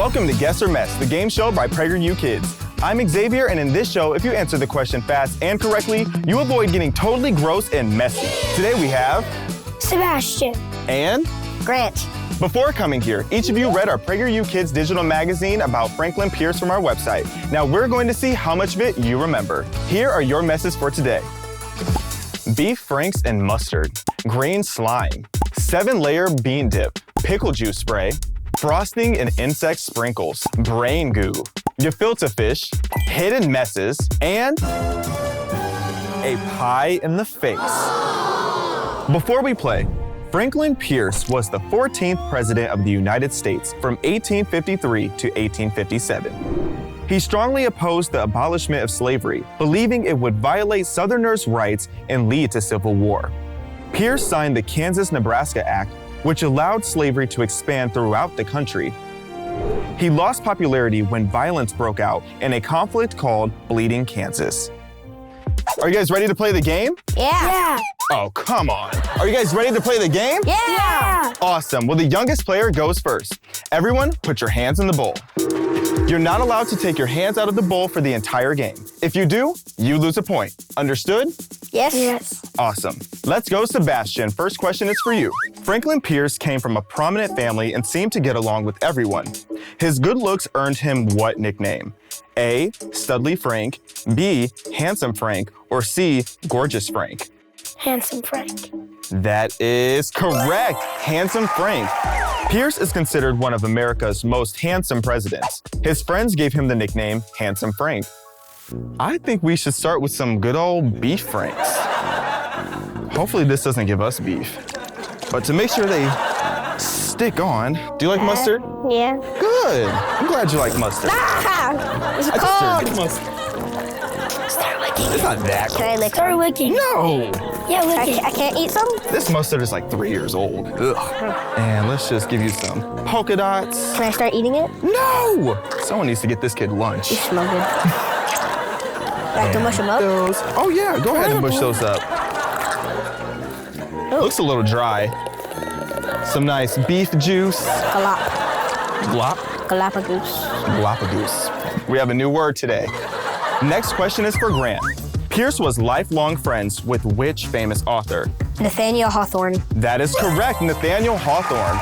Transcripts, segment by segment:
Welcome to Guess or Mess, the game show by PragerU Kids. I'm Xavier, and in this show, if you answer the question fast and correctly, you avoid getting totally gross and messy. Today we have... Sebastian. And... Grant. Before coming here, each of you read our PragerU Kids digital magazine about Franklin Pierce from our website. Now we're going to see how much of it you remember. Here are your messes for today. Beef franks and mustard, green slime, 7-layer bean dip, pickle juice spray, frosting and insect sprinkles, brain goo, gefilte fish, hidden messes, and a pie in the face. Before we play, Franklin Pierce was the 14th president of the United States from 1853 to 1857. He strongly opposed the abolishment of slavery, believing it would violate Southerners' rights and lead to civil war. Pierce signed the Kansas-Nebraska Act, which allowed slavery to expand throughout the country. He lost popularity when violence broke out in a conflict called Bleeding Kansas. Are you guys ready to play the game? Yeah. Oh, come on. Are you guys ready to play the game? Yeah. Awesome. Well, the youngest player goes first. Everyone, put your hands in the bowl. You're not allowed to take your hands out of the bowl for the entire game. If you do, you lose a point. Understood? Yes. Awesome. Let's go, Sebastian. First question is for you. Franklin Pierce came from a prominent family and seemed to get along with everyone. His good looks earned him what nickname? A, Studley Frank, B, Handsome Frank, or C, Gorgeous Frank? Handsome Frank. That is correct. Handsome Frank. Pierce is considered one of America's most handsome presidents. His friends gave him the nickname Handsome Frank. I think we should start with some good old beef franks. Hopefully this doesn't give us beef. But to make sure they stick on, do you like mustard? Yeah. Good. I'm glad you like mustard. It's cold. Start licking. It's not that cold. Can I lick? Start licking. No. Yeah, lick it. I can't eat some? This mustard is like 3 years old. Ugh. And let's just give you some polka dots. Can I start eating it? No! Someone needs to get this kid lunch. You smell good. I have to mush them up? Oh yeah, go ahead and mush those up. Oh. Looks a little dry. Some nice beef juice. Galap. Glop? Galapagos. Galapagos. We have a new word today. Next question is for Grant. Pierce was lifelong friends with which famous author? Nathaniel Hawthorne. That is correct, Nathaniel Hawthorne.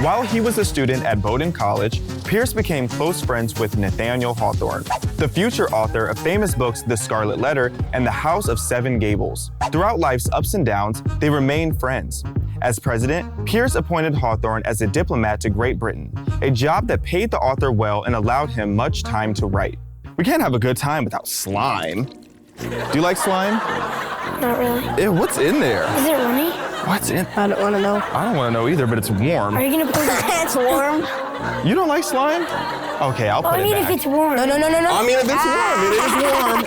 While he was a student at Bowdoin College, Pierce became close friends with Nathaniel Hawthorne, the future author of famous books The Scarlet Letter and The House of Seven Gables. Throughout life's ups and downs, they remained friends. As president, Pierce appointed Hawthorne as a diplomat to Great Britain, a job that paid the author well and allowed him much time to write. We can't have a good time without slime. Do you like slime? Not really. Ew, what's in there? Is it runny? What's in? I don't want to know. I don't want to know either, but it's warm. Are you going to put it? It's warm. You don't like slime? Okay, I'll put it back. If it's warm. No. I mean, if it's warm, it is warm.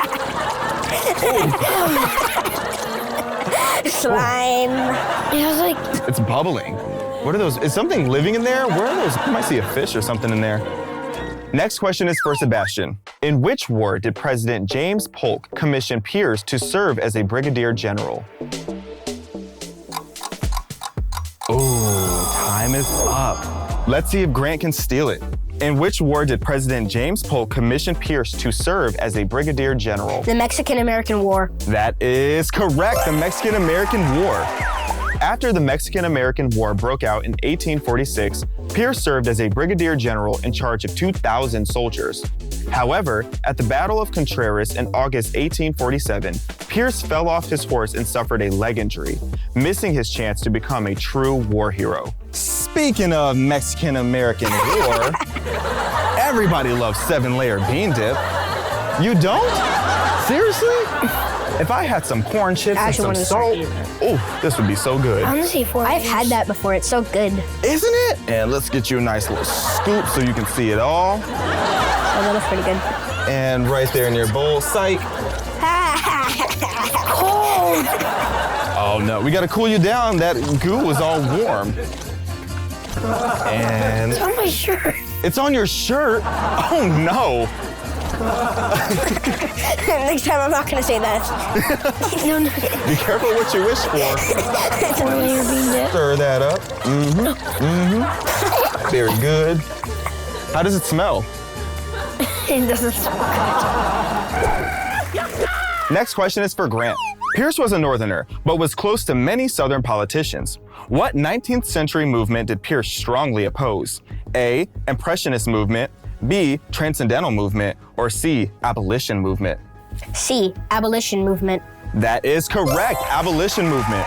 Slime. It was like... It's bubbling. What are those? Is something living in there? Where are those? I might see a fish or something in there. Next question is for Sebastian. In which war did President James Polk commission Pierce to serve as a brigadier general? Oh, time is up. Let's see if Grant can steal it. In which war did President James Polk commission Pierce to serve as a brigadier general? The Mexican-American War. That is correct, the Mexican-American War. After the Mexican-American War broke out in 1846, Pierce served as a brigadier general in charge of 2,000 soldiers. However, at the Battle of Contreras in August 1847, Pierce fell off his horse and suffered a leg injury, missing his chance to become a true war hero. Speaking of Mexican-American War, everybody loves 7-layer bean dip. You don't? Seriously? If I had some corn chips and some salt, oh, this would be so good. Honestly, I've had that before. It's so good. Isn't it? And let's get you a nice little scoop so you can see it all. Oh, that looks pretty good. And right there in your bowl, psych. Cold. Oh no, we gotta cool you down. That goo is all warm. And it's on my shirt. It's on your shirt? Oh no. Next time I'm not gonna say that. No. Be careful what you wish for. Stir that up. Very good. How does it smell? It doesn't smell good. Next question is for Grant. Pierce was a Northerner, but was close to many Southern politicians. What 19th century movement did Pierce strongly oppose? A. Impressionist movement, B. Transcendental movement, or C. Abolition movement? C. Abolition movement. That is correct, abolition movement.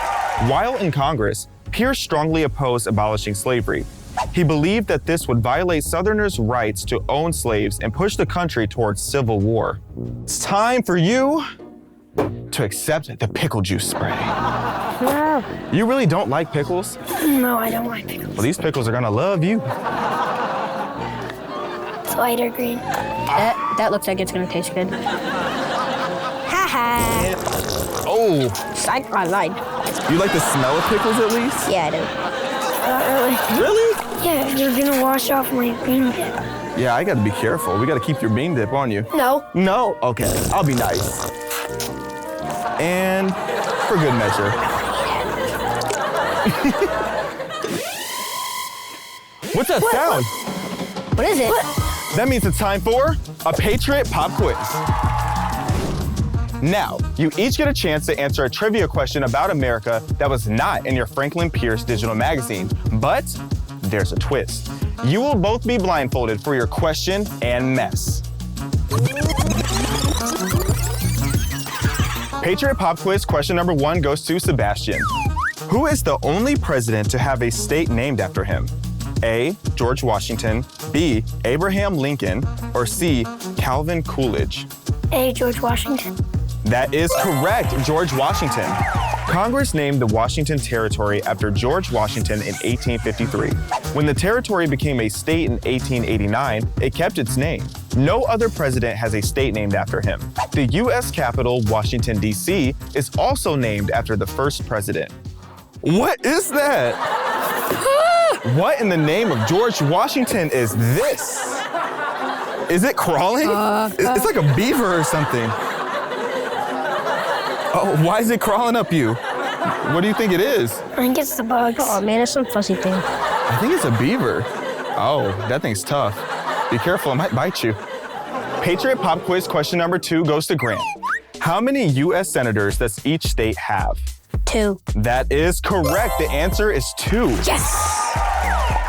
While in Congress, Pierce strongly opposed abolishing slavery. He believed that this would violate Southerners' rights to own slaves and push the country towards civil war. It's time for you to accept the pickle juice spray. No. You really don't like pickles? No, I don't like pickles. Well, these pickles are gonna love you. It's lighter green. That looks like it's gonna taste good. Haha. Oh, I lied. you like the smell of pickles at least? Yeah, I do. Not really. Really? Yeah, you're gonna wash off my bean dip. Yeah, I gotta be careful. We gotta keep your bean dip on you. No. No? Okay, I'll be nice. And for good measure. What's that sound? What is it? That means it's time for a Patriot Pop Quiz. Now, you each get a chance to answer a trivia question about America that was not in your Franklin Pierce digital magazine, but there's a twist. You will both be blindfolded for your question and mess. Patriot Pop Quiz question number 1 goes to Sebastian. Who is the only president to have a state named after him? A. George Washington, B. Abraham Lincoln, or C. Calvin Coolidge? A. George Washington. That is correct, George Washington. Congress named the Washington Territory after George Washington in 1853. When the territory became a state in 1889, it kept its name. No other president has a state named after him. The U.S. capital, Washington, D.C., is also named after the first president. What is that? What in the name of George Washington is this? Is it crawling? It's like a beaver or something. Oh, why is it crawling up you? What do you think it is? I think it's the bugs. Oh man, it's some fuzzy thing. I think it's a beaver. Oh, that thing's tough. Be careful, it might bite you. Patriot Pop Quiz question number 2 goes to Grant. How many U.S. senators does each state have? 2. That is correct. The answer is 2. Yes!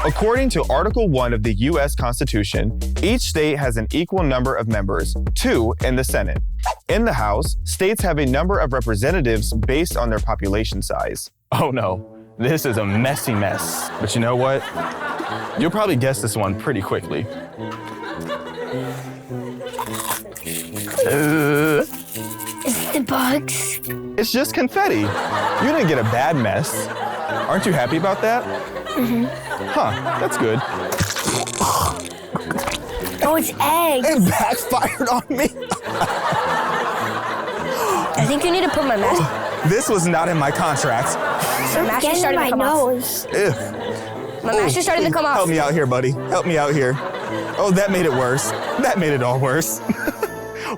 According to Article 1 of the U.S. Constitution, each state has an equal number of members, 2 in the Senate. In the House, states have a number of representatives based on their population size. Oh no, this is a messy mess. But you know what? You'll probably guess this one pretty quickly. Is it the bugs? It's just confetti. You didn't get a bad mess. Aren't you happy about that? Mm-hmm. Huh, that's good. Oh, it's eggs. It backfired on me. I think you need to put my mask. This was not in my contract. My mask is starting to come off. Ew. My mask is starting to come off. Help me out here, buddy. Help me out here. Oh, that made it worse. That made it all worse.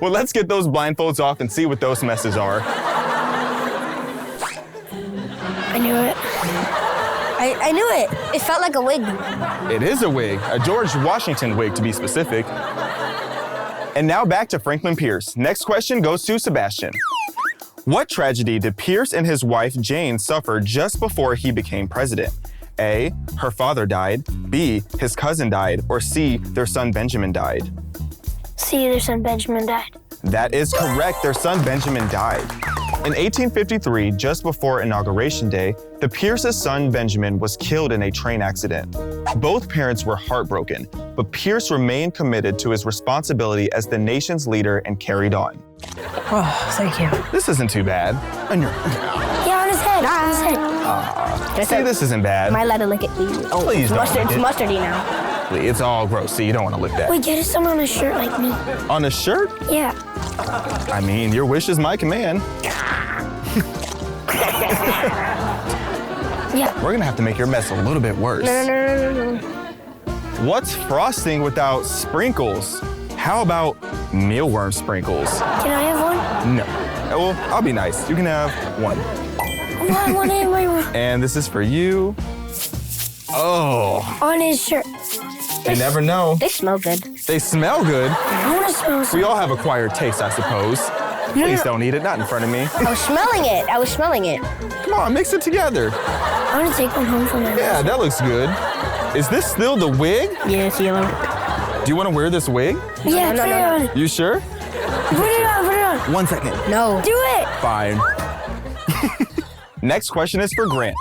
Well, let's get those blindfolds off and see what those messes are. I knew it. I knew it. It felt like a wig. It is a wig, a George Washington wig to be specific. And now back to Franklin Pierce. Next question goes to Sebastian. What tragedy did Pierce and his wife Jane suffer just before he became president? A, her father died, B, his cousin died, or C, their son Benjamin died? C, their son Benjamin died. That is correct, their son Benjamin died. In 1853, just before Inauguration Day, the Pierce's son Benjamin was killed in a train accident. Both parents were heartbroken, but Pierce remained committed to his responsibility as the nation's leader and carried on. Oh, thank you. This isn't too bad. On your... Yeah, on his head, on his head. See, this isn't bad. Am I allowed to lick it? Oh, Please don't mustard, lick it. It's mustardy now. It's all gross, so you don't want to lick that. Wait, get some on a shirt like me. On a shirt? Yeah. I mean, your wish is my command. Yeah. We're gonna have to make your mess a little bit worse. No. What's frosting without sprinkles? How about mealworm sprinkles? Can I have one? No. Well, I'll be nice. You can have one. I want it in my room. And this is for you. Oh. On his shirt. You never know. They smell good. They smell good. I want to smell We all have acquired taste, I suppose. Please don't eat it, not in front of me. I was smelling it. Come on, mix it together. I want to take one home for my Yeah, that looks good. Is this still the wig? Yeah, it's yellow. Do you want to wear this wig? Yeah, put it on. You sure? Put it on. 1 second. No. Do it. Fine. Next question is for Grant.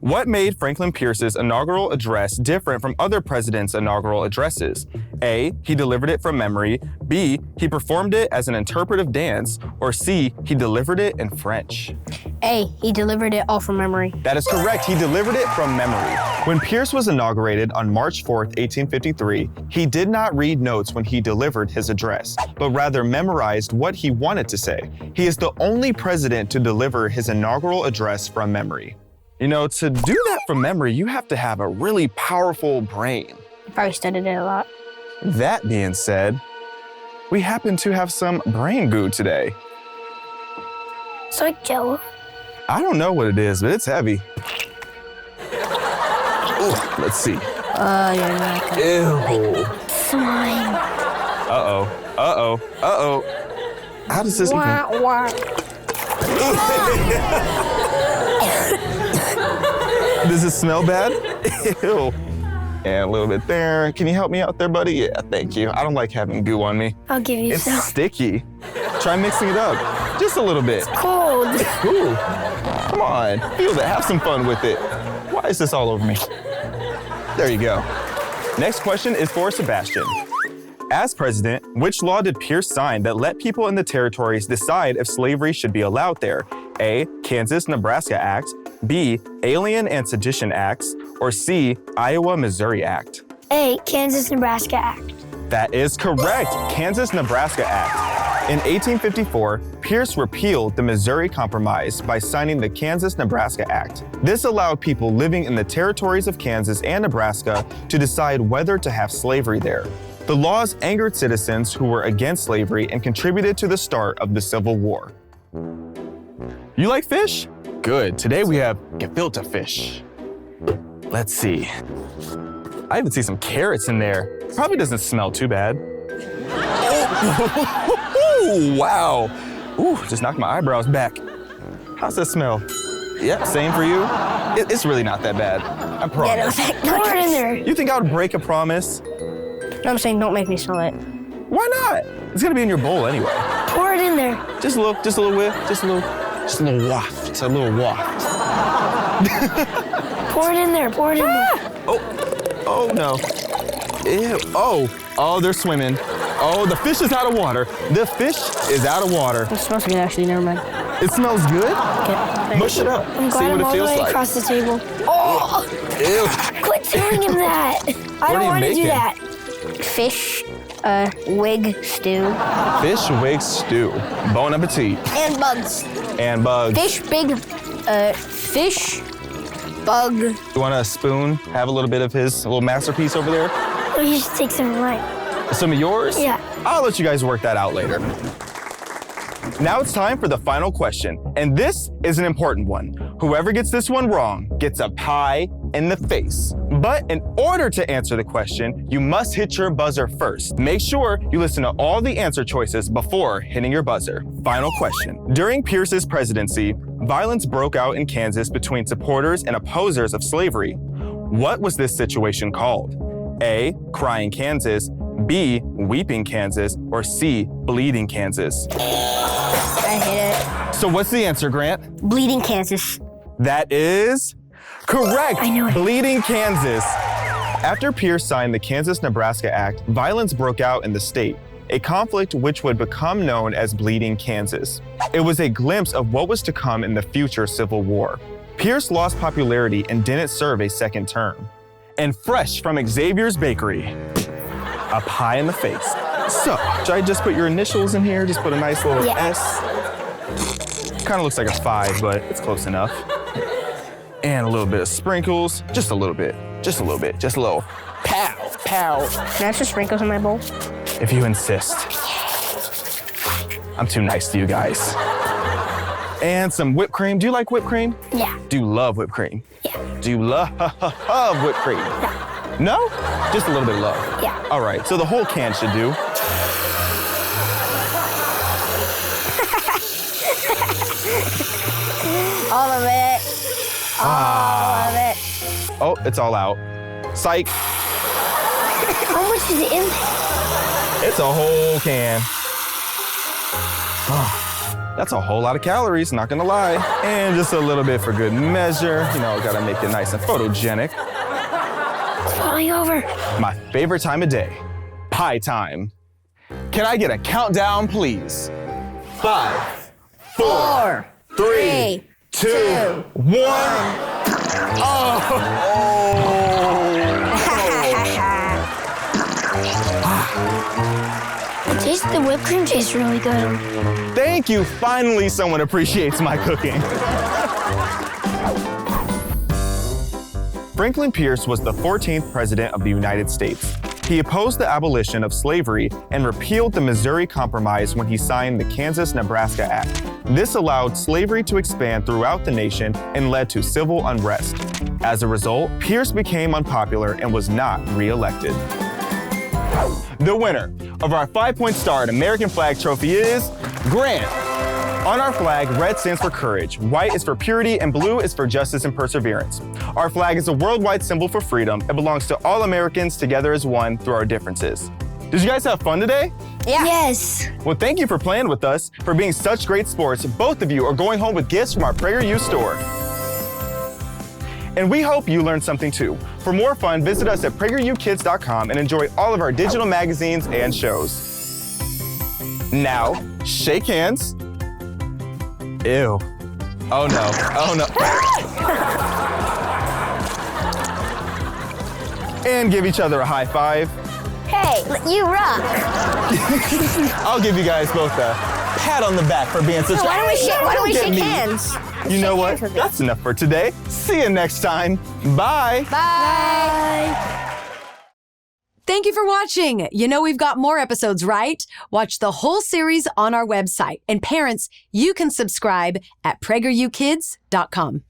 What made Franklin Pierce's inaugural address different from other presidents' inaugural addresses? A, he delivered it from memory. B, he performed it as an interpretive dance. Or C, he delivered it in French. A, he delivered it all from memory. That is correct. He delivered it from memory. When Pierce was inaugurated on March 4th, 1853, he did not read notes when he delivered his address, but rather memorized what he wanted to say. He is the only president to deliver his inaugural address from memory. You know, to do that from memory, you have to have a really powerful brain. You probably studied it a lot. That being said, we happen to have some brain goo today. It's like Jello. I don't know what it is, but it's heavy. Ooh, let's see. You're not good. Ew. Slime. Uh-oh. How does this even... Does it smell bad? Ew. And a little bit there. Can you help me out there, buddy? Yeah, thank you. I don't like having goo on me. I'll give you some. It's sticky. Try mixing it up. Just a little bit. Cold. Ooh. Come on. Feel that. Have some fun with it. Why is this all over me? There you go. Next question is for Sebastian. As president, which law did Pierce sign that let people in the territories decide if slavery should be allowed there? A, Kansas-Nebraska Act, B, Alien and Sedition Acts, or C, Iowa-Missouri Act? A, Kansas-Nebraska Act. That is correct, Kansas-Nebraska Act. In 1854, Pierce repealed the Missouri Compromise by signing the Kansas-Nebraska Act. This allowed people living in the territories of Kansas and Nebraska to decide whether to have slavery there. The laws angered citizens who were against slavery and contributed to the start of the Civil War. You like fish? Good. Today we have gefilte fish. Let's see. I even see some carrots in there. Probably doesn't smell too bad. Oh, wow. Ooh, just knocked my eyebrows back. How's that smell? Yep, same for you. It's really not that bad. I promise. Yeah, pour it in there. You think I would break a promise? No, I'm saying don't make me smell it. Why not? It's gonna be in your bowl anyway. Pour it in there. Just a little whiff, just a little waft. It's a little waft. Pour it in there, Oh no. Ew, oh, they're swimming. Oh, the fish is out of water. The fish is out of water. It smells good, actually, never mind. It smells good? Okay. Mush it up. I'm See glad what I'm it all the feels way like. across the table. Oh! Ew. Quit telling him that. I don't want to do making? that. Fish, wig stew. Fish wig stew. Bon appetit. And bugs. And bugs. Fish, bug. You want a spoon? Have a little bit of his little masterpiece over there? Oh, you should take some of mine. Some of yours? Yeah. I'll let you guys work that out later. Now it's time for the final question, and this is an important one. Whoever gets this one wrong gets a pie in the face. But in order to answer the question, you must hit your buzzer first. Make sure you listen to all the answer choices before hitting your buzzer. Final question. During Pierce's presidency, violence broke out in Kansas between supporters and opposers of slavery. What was this situation called? A, Crying Kansas, B, Weeping Kansas, or C, Bleeding Kansas? I hit it. So what's the answer, Grant? Bleeding Kansas. That is correct. I knew it. Bleeding Kansas. After Pierce signed the Kansas-Nebraska Act, violence broke out in the state, a conflict which would become known as Bleeding Kansas. It was a glimpse of what was to come in the future Civil War. Pierce lost popularity and didn't serve a second term. And fresh from Xavier's Bakery, a pie in the face. So, should I just put your initials in here? Just put a nice little S? Kind of looks like a 5, but it's close enough. And a little bit of sprinkles. Just a little bit. Just a little bit. Just a little pow, pow. Can I have some sprinkles in my bowl? If you insist. I'm too nice to you guys. And some whipped cream. Do you like whipped cream? Yeah. Do you love whipped cream? Yeah. Do you love whipped cream? No. No? Just a little bit low? Yeah. All right, so the whole can should do. All of it. All of it. Oh, it's all out. Psych. How much is it in there? It's a whole can. Oh, that's a whole lot of calories, not gonna lie. And just a little bit for good measure. You know, gotta make it nice and photogenic. It's falling over. My favorite time of day, pie time. Can I get a countdown, please? 5, 4, 3, 2, 1. The whipped cream tastes really good. Thank you. Finally, someone appreciates my cooking. Franklin Pierce was the 14th president of the United States. He opposed the abolition of slavery and repealed the Missouri Compromise when he signed the Kansas-Nebraska Act. This allowed slavery to expand throughout the nation and led to civil unrest. As a result, Pierce became unpopular and was not re-elected. The winner of our 5-point star and American flag trophy is Grant. On our flag, red stands for courage, white is for purity, and blue is for justice and perseverance. Our flag is a worldwide symbol for freedom. It belongs to all Americans together as one through our differences. Did you guys have fun today? Yeah. Yes. Well, thank you for playing with us, for being such great sports. Both of you are going home with gifts from our PragerU store. And we hope you learned something too. For more fun, visit us at PragerUKids.com and enjoy all of our digital magazines and shows. Now, shake hands. Ew. Oh no, oh no. And give each other a high five. Hey, you rock. I'll give you guys both a pat on the back for being such. Why don't we shake hands? You know what? That's enough for today. See you next time. Bye. Bye. Thank you for watching. You know we've got more episodes, right? Watch the whole series on our website. And parents, you can subscribe at PragerUKids.com.